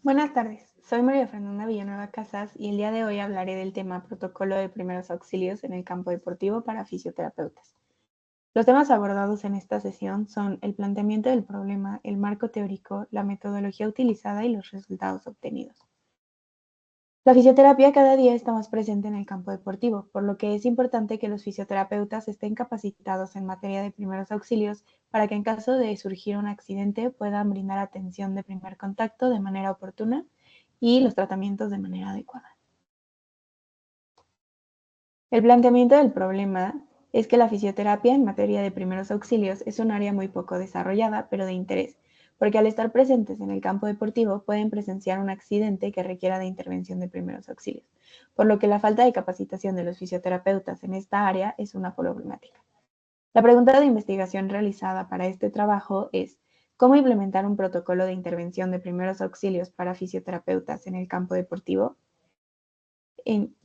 Buenas tardes, soy María Fernanda Villanueva Casas y el día de hoy hablaré del tema protocolo de primeros auxilios en el campo deportivo para fisioterapeutas. Los temas abordados en esta sesión son el planteamiento del problema, el marco teórico, la metodología utilizada y los resultados obtenidos. La fisioterapia cada día está más presente en el campo deportivo, por lo que es importante que los fisioterapeutas estén capacitados en materia de primeros auxilios para que en caso de surgir un accidente puedan brindar atención de primer contacto de manera oportuna y los tratamientos de manera adecuada. El planteamiento del problema es que la fisioterapia en materia de primeros auxilios es un área muy poco desarrollada, pero de interés, porque al estar presentes en el campo deportivo pueden presenciar un accidente que requiera de intervención de primeros auxilios, por lo que la falta de capacitación de los fisioterapeutas en esta área es una problemática. La pregunta de investigación realizada para este trabajo es: ¿cómo implementar un protocolo de intervención de primeros auxilios para fisioterapeutas en el campo deportivo?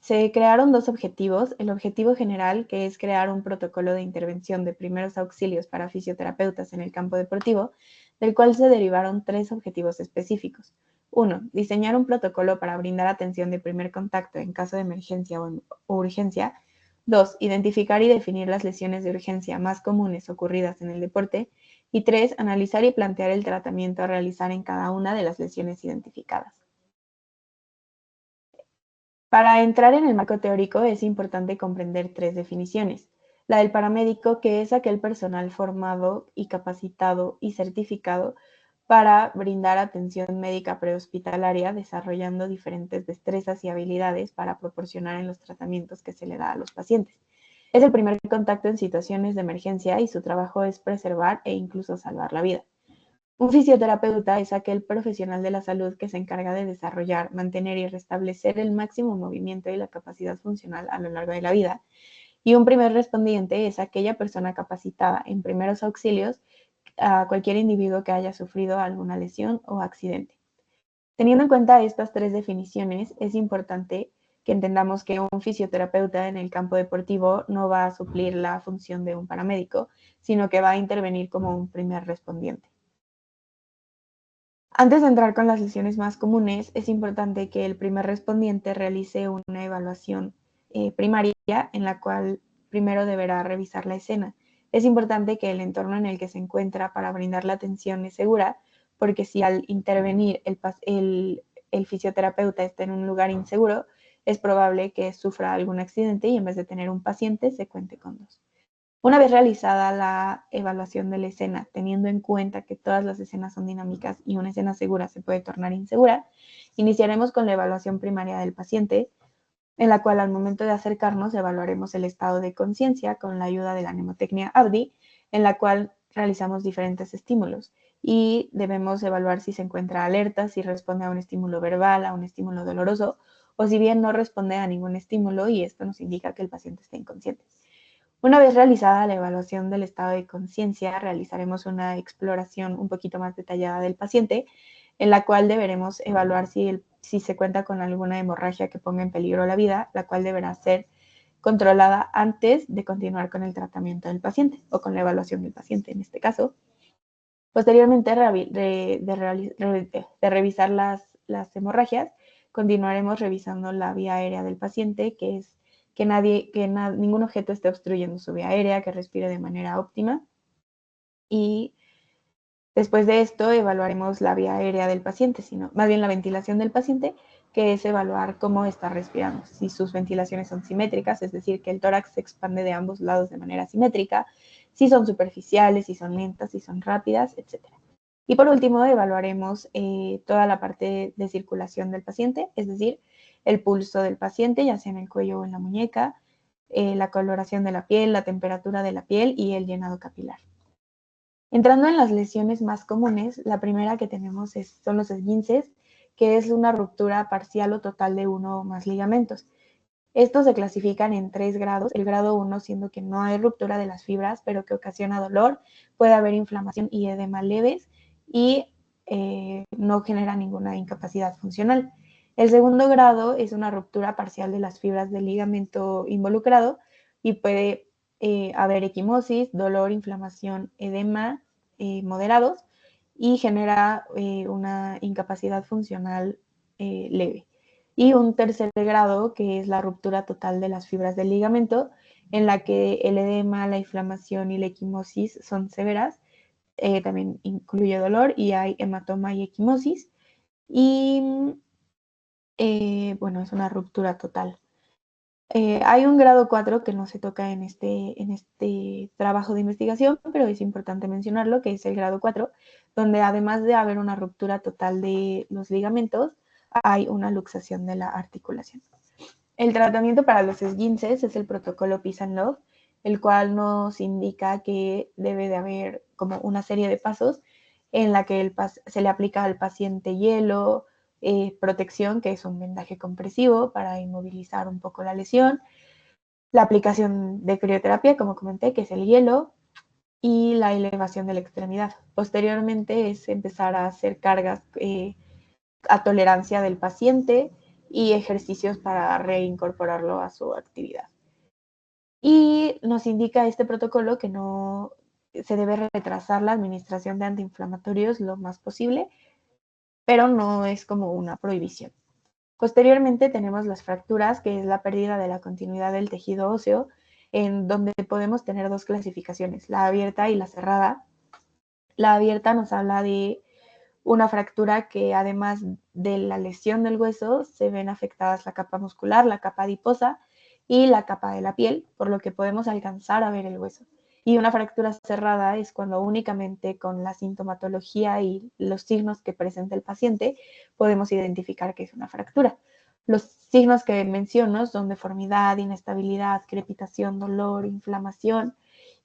Se crearon dos objetivos. El objetivo general, que es crear un protocolo de intervención de primeros auxilios para fisioterapeutas en el campo deportivo, del cual se derivaron tres objetivos específicos. 1. Diseñar un protocolo para brindar atención de primer contacto en caso de emergencia o urgencia. 2. Identificar y definir las lesiones de urgencia más comunes ocurridas en el deporte. Y 3. Analizar y plantear el tratamiento a realizar en cada una de las lesiones identificadas. Para entrar en el marco teórico es importante comprender tres definiciones. La del paramédico, que es aquel personal formado y capacitado y certificado para brindar atención médica prehospitalaria, desarrollando diferentes destrezas y habilidades para proporcionar en los tratamientos que se le da a los pacientes. Es el primer contacto en situaciones de emergencia y su trabajo es preservar e incluso salvar la vida. Un fisioterapeuta es aquel profesional de la salud que se encarga de desarrollar, mantener y restablecer el máximo movimiento y la capacidad funcional a lo largo de la vida. Y un primer respondiente es aquella persona capacitada en primeros auxilios a cualquier individuo que haya sufrido alguna lesión o accidente. Teniendo en cuenta estas tres definiciones, es importante que entendamos que un fisioterapeuta en el campo deportivo no va a suplir la función de un paramédico, sino que va a intervenir como un primer respondiente. Antes de entrar con las lesiones más comunes, es importante que el primer respondiente realice una evaluación primaria en la cual primero deberá revisar la escena. Es importante que el entorno en el que se encuentra para brindar la atención es segura, porque si al intervenir el fisioterapeuta está en un lugar inseguro, es probable que sufra algún accidente y en vez de tener un paciente se cuente con dos. Una vez realizada la evaluación de la escena, teniendo en cuenta que todas las escenas son dinámicas y una escena segura se puede tornar insegura, iniciaremos con la evaluación primaria del paciente, en la cual al momento de acercarnos evaluaremos el estado de conciencia con la ayuda de la mnemotecnia ABDI, en la cual realizamos diferentes estímulos y debemos evaluar si se encuentra alerta, si responde a un estímulo verbal, a un estímulo doloroso, o si bien no responde a ningún estímulo y esto nos indica que el paciente está inconsciente. Una vez realizada la evaluación del estado de conciencia, realizaremos una exploración un poquito más detallada del paciente, en la cual deberemos evaluar si se cuenta con alguna hemorragia que ponga en peligro la vida, la cual deberá ser controlada antes de continuar con el tratamiento del paciente o con la evaluación del paciente en este caso. Posteriormente de revisar las hemorragias, continuaremos revisando la vía aérea del paciente, que es que ningún objeto esté obstruyendo su vía aérea, que respire de manera óptima. Y después de esto evaluaremos la vía aérea del paciente, más bien la ventilación del paciente, que es evaluar cómo está respirando, si sus ventilaciones son simétricas, es decir, que el tórax se expande de ambos lados de manera simétrica, si son superficiales, si son lentas, si son rápidas, etc. Y por último, evaluaremos toda la parte de circulación del paciente, es decir, el pulso del paciente, ya sea en el cuello o en la muñeca, la coloración de la piel, la temperatura de la piel y el llenado capilar. Entrando en las lesiones más comunes, la primera que tenemos son los esguinces, que es una ruptura parcial o total de uno o más ligamentos. Estos se clasifican en 3 grados, el grado 1 siendo que no hay ruptura de las fibras, pero que ocasiona dolor, puede haber inflamación y edema leves y no genera ninguna incapacidad funcional. El segundo grado es una ruptura parcial de las fibras del ligamento involucrado y puede haber equimosis, dolor, inflamación, edema moderados y genera una incapacidad funcional leve. Y un tercer grado, que es la ruptura total de las fibras del ligamento, en la que el edema, la inflamación y la equimosis son severas. También incluye dolor y hay hematoma y equimosis. Y bueno, es una ruptura total. Hay un grado 4 que no se toca en este trabajo de investigación, pero es importante mencionarlo, que es el grado 4, donde además de haber una ruptura total de los ligamentos, hay una luxación de la articulación. El tratamiento para los esguinces es el protocolo Peace and Love, el cual nos indica que debe de haber como una serie de pasos en la que se le aplica al paciente hielo, protección, que es un vendaje compresivo para inmovilizar un poco la lesión, la aplicación de crioterapia, como comenté, que es el hielo, y la elevación de la extremidad. Posteriormente es empezar a hacer cargas a tolerancia del paciente y ejercicios para reincorporarlo a su actividad. Y nos indica este protocolo que no se debe retrasar la administración de antiinflamatorios lo más posible, pero no es como una prohibición. Posteriormente tenemos las fracturas, que es la pérdida de la continuidad del tejido óseo, en donde podemos tener dos clasificaciones, la abierta y la cerrada. La abierta nos habla de una fractura que además de la lesión del hueso se ven afectadas la capa muscular, la capa adiposa y la capa de la piel, por lo que podemos alcanzar a ver el hueso. Y una fractura cerrada es cuando únicamente con la sintomatología y los signos que presenta el paciente podemos identificar que es una fractura. Los signos que menciono son deformidad, inestabilidad, crepitación, dolor, inflamación,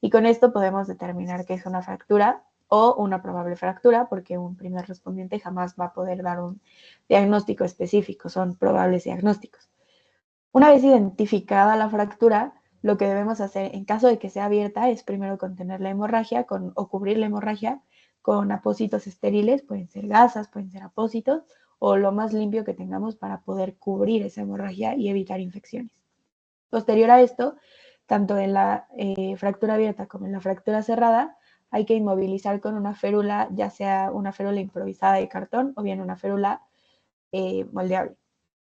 y con esto podemos determinar que es una fractura o una probable fractura, porque un primer respondiente jamás va a poder dar un diagnóstico específico, son probables diagnósticos. Una vez identificada la fractura, lo que debemos hacer en caso de que sea abierta es primero contener la hemorragia o cubrir la hemorragia con apósitos estériles, pueden ser gasas, pueden ser apósitos, o lo más limpio que tengamos para poder cubrir esa hemorragia y evitar infecciones. Posterior a esto, tanto en la fractura abierta como en la fractura cerrada, hay que inmovilizar con una férula, ya sea una férula improvisada de cartón o bien una férula moldeable.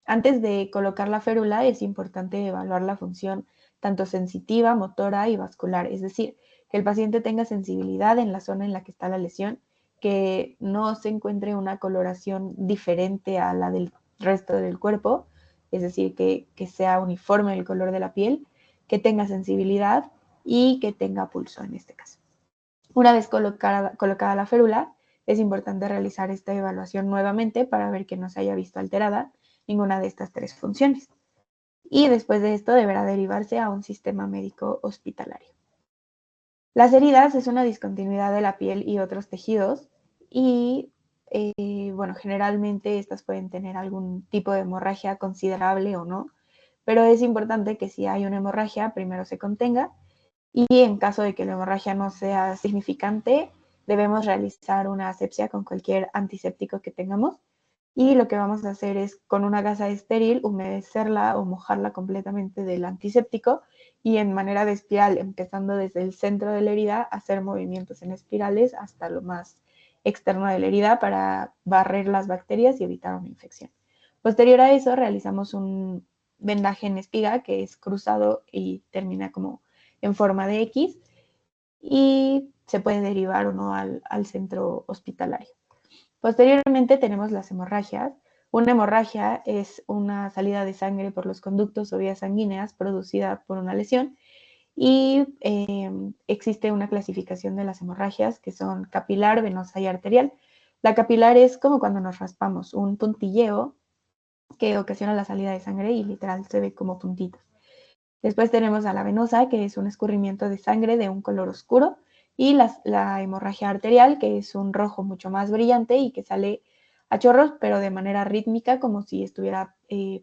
Antes de colocar la férula es importante evaluar la función tanto sensitiva, motora y vascular, es decir, que el paciente tenga sensibilidad en la zona en la que está la lesión, que no se encuentre una coloración diferente a la del resto del cuerpo, es decir, que sea uniforme el color de la piel, que tenga sensibilidad y que tenga pulso en este caso. Una vez colocada la férula, es importante realizar esta evaluación nuevamente para ver que no se haya visto alterada ninguna de estas tres funciones. Y después de esto deberá derivarse a un sistema médico hospitalario. Las heridas es una discontinuidad de la piel y otros tejidos y bueno, generalmente estas pueden tener algún tipo de hemorragia considerable o no, pero es importante que si hay una hemorragia primero se contenga y en caso de que la hemorragia no sea significante, debemos realizar una asepsia con cualquier antiséptico que tengamos. Y lo que vamos a hacer es con una gasa estéril humedecerla o mojarla completamente del antiséptico y en manera de espiral, empezando desde el centro de la herida, hacer movimientos en espirales hasta lo más externo de la herida para barrer las bacterias y evitar una infección. Posterior a eso, realizamos un vendaje en espiga que es cruzado y termina como en forma de X y se puede derivar o no al centro hospitalario. Posteriormente tenemos las hemorragias. Una hemorragia es una salida de sangre por los conductos o vías sanguíneas producida por una lesión y existe una clasificación de las hemorragias que son capilar, venosa y arterial. La capilar es como cuando nos raspamos, un puntilleo que ocasiona la salida de sangre y literal se ve como puntitos. Después tenemos a la venosa, que es un escurrimiento de sangre de un color oscuro, y la hemorragia arterial, que es un rojo mucho más brillante y que sale a chorros, pero de manera rítmica, como si estuviera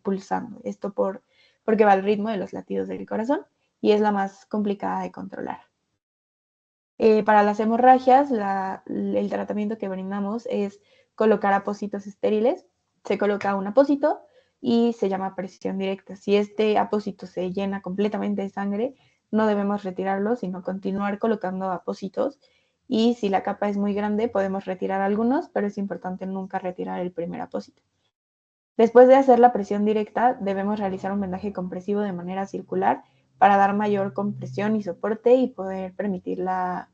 pulsando. Esto porque va al ritmo de los latidos del corazón y es la más complicada de controlar. Para las hemorragias, el tratamiento que brindamos es colocar apósitos estériles. Se coloca un apósito y se llama presión directa. Si este apósito se llena completamente de sangre, no debemos retirarlo, sino continuar colocando apósitos y si la capa es muy grande podemos retirar algunos, pero es importante nunca retirar el primer apósito. Después de hacer la presión directa, debemos realizar un vendaje compresivo de manera circular para dar mayor compresión y soporte y poder permitir la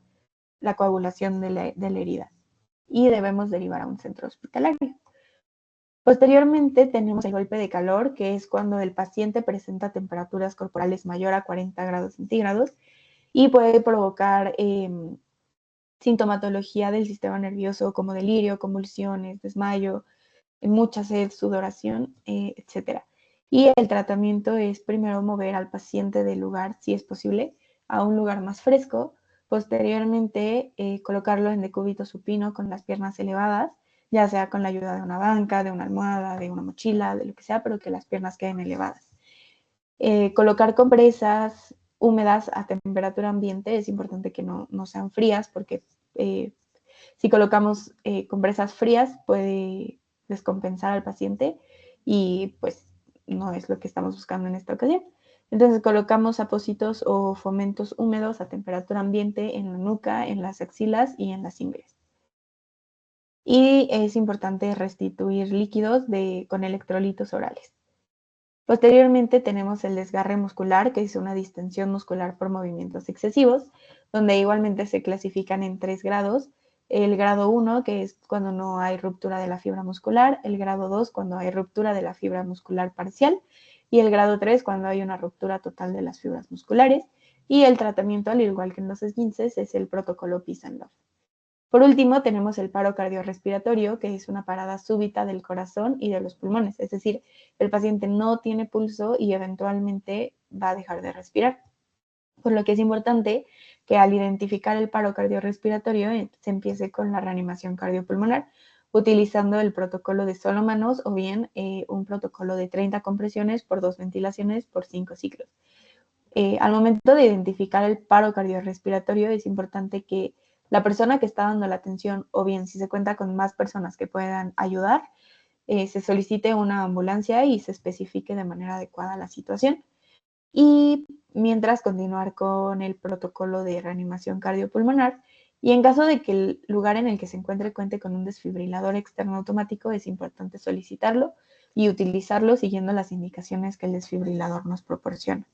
coagulación de la herida. Y debemos derivar a un centro hospitalario. Posteriormente tenemos el golpe de calor, que es cuando el paciente presenta temperaturas corporales mayor a 40 grados centígrados y puede provocar sintomatología del sistema nervioso como delirio, convulsiones, desmayo, mucha sed, sudoración, etc. Y el tratamiento es primero mover al paciente del lugar, si es posible, a un lugar más fresco. Posteriormente, colocarlo en decúbito supino con las piernas elevadas, ya sea con la ayuda de una banca, de una almohada, de una mochila, de lo que sea, pero que las piernas queden elevadas. Colocar compresas húmedas a temperatura ambiente, es importante que no sean frías porque si colocamos compresas frías puede descompensar al paciente y pues no es lo que estamos buscando en esta ocasión. Entonces colocamos apósitos o fomentos húmedos a temperatura ambiente en la nuca, en las axilas y en las ingles. Y es importante restituir líquidos con electrolitos orales. Posteriormente tenemos el desgarre muscular, que es una distensión muscular por movimientos excesivos, donde igualmente se clasifican en 3 grados. El grado 1, que es cuando no hay ruptura de la fibra muscular, el grado 2, cuando hay ruptura de la fibra muscular parcial, y el grado 3, cuando hay una ruptura total de las fibras musculares. Y el tratamiento, al igual que en los esguinces, es el protocolo Peace and Love. Por último, tenemos el paro cardiorrespiratorio, que es una parada súbita del corazón y de los pulmones, es decir, el paciente no tiene pulso y eventualmente va a dejar de respirar. Por lo que es importante que al identificar el paro cardiorrespiratorio se empiece con la reanimación cardiopulmonar, utilizando el protocolo de solo manos o bien un protocolo de 30 compresiones por 2 ventilaciones por 5 ciclos. Al momento de identificar el paro cardiorrespiratorio es importante que la persona que está dando la atención o bien si se cuenta con más personas que puedan ayudar, se solicite una ambulancia y se especifique de manera adecuada la situación. Y mientras continuar con el protocolo de reanimación cardiopulmonar y en caso de que el lugar en el que se encuentre cuente con un desfibrilador externo automático, es importante solicitarlo y utilizarlo siguiendo las indicaciones que el desfibrilador nos proporciona.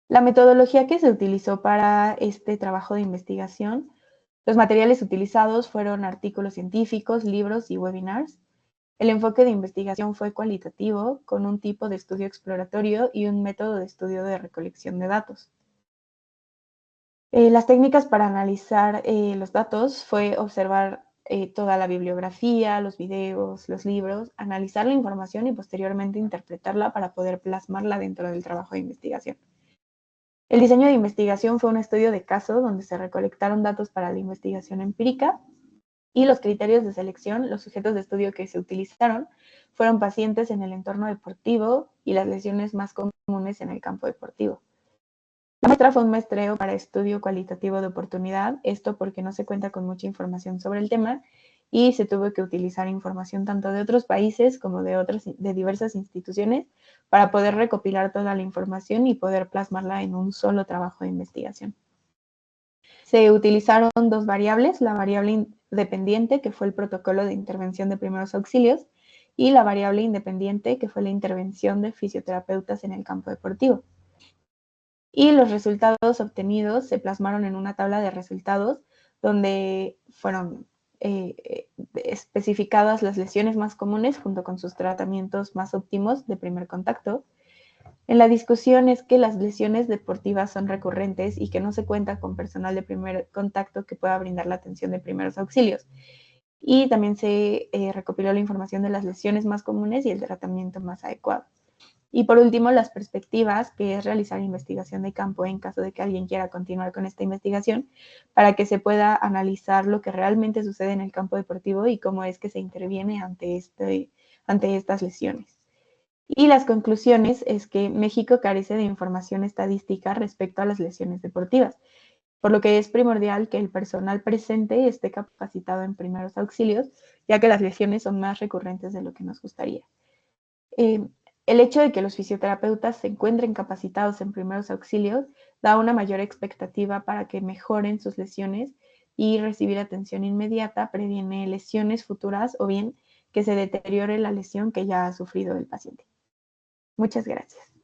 La metodología que se utilizó para este trabajo de investigación, los materiales utilizados fueron artículos científicos, libros y webinars. El enfoque de investigación fue cualitativo, con un tipo de estudio exploratorio y un método de estudio de recolección de datos. Las técnicas para analizar los datos fue observar toda la bibliografía, los videos, los libros, analizar la información y posteriormente interpretarla para poder plasmarla dentro del trabajo de investigación. El diseño de investigación fue un estudio de caso donde se recolectaron datos para la investigación empírica y los criterios de selección, los sujetos de estudio que se utilizaron fueron pacientes en el entorno deportivo y las lesiones más comunes en el campo deportivo. La muestra fue un muestreo para estudio cualitativo de oportunidad, esto porque no se cuenta con mucha información sobre el tema y se tuvo que utilizar información tanto de otros países como de diversas instituciones para poder recopilar toda la información y poder plasmarla en un solo trabajo de investigación. Se utilizaron 2 variables, la variable dependiente, que fue el protocolo de intervención de primeros auxilios, y la variable independiente, que fue la intervención de fisioterapeutas en el campo deportivo. Y los resultados obtenidos se plasmaron en una tabla de resultados donde fueron especificadas las lesiones más comunes junto con sus tratamientos más óptimos de primer contacto. En la discusión es que las lesiones deportivas son recurrentes y que no se cuenta con personal de primer contacto que pueda brindar la atención de primeros auxilios. Y también se recopiló la información de las lesiones más comunes y el tratamiento más adecuado. Y por último, las perspectivas, que es realizar investigación de campo en caso de que alguien quiera continuar con esta investigación, para que se pueda analizar lo que realmente sucede en el campo deportivo y cómo es que se interviene ante estas lesiones. Y las conclusiones es que México carece de información estadística respecto a las lesiones deportivas, por lo que es primordial que el personal presente esté capacitado en primeros auxilios, ya que las lesiones son más recurrentes de lo que nos gustaría. El hecho de que los fisioterapeutas se encuentren capacitados en primeros auxilios da una mayor expectativa para que mejoren sus lesiones y recibir atención inmediata previene lesiones futuras o bien que se deteriore la lesión que ya ha sufrido el paciente. Muchas gracias.